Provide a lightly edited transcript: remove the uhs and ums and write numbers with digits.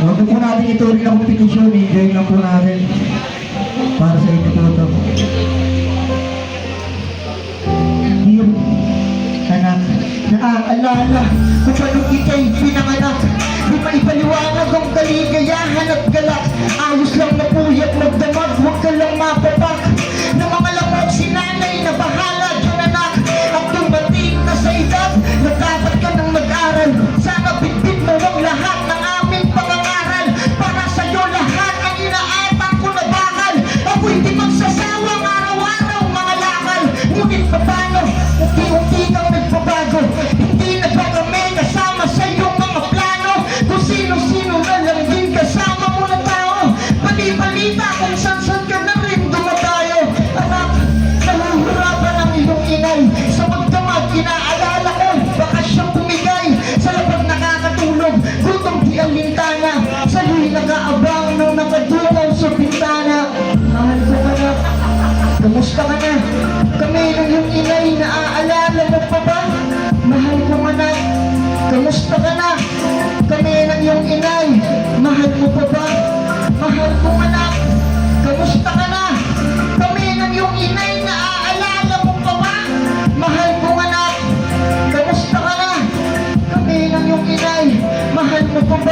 Huwag po natin ituloy ng kompetisyon, enjoy lang po natin. Para sa inyo po ito. Yung anak, naaalala kung paano ika'y pinanganak. Di maipaliwanag ang kaligayahan at galak. Ayos lang na puyat magdamag, huwag ka lang mapapak. Na mga lamok sinanay na bahala dyan anak. At dumating na sa edad na dapat ka nang mag-aral. Sana bitbit mo ang lahat ng aming pangangaral. Para sa'yo lahat ang inaatang ko na bakal. Ako'y di magsasawang araw-araw mga lakal. Ngunit paano, unti-unti kang nagpabago. Hindi na ba kami kasama sa iyong mga plano? Kung sino-sino na lang din kasama mo na tao. Bali-balita kung saan-saan ka na rin dumadayo. Anak, nahuhurapan ang iyong inay. Sa magdamag, inaalala ko, baka siyang bumigay. Sa labag nakakatulog, gutom di ang lintana. Sa'yo'y nag-aabang nung nakadungaw sa bintana. Mahal ko ka na, kamusta ka na? Kami ng iyong inay.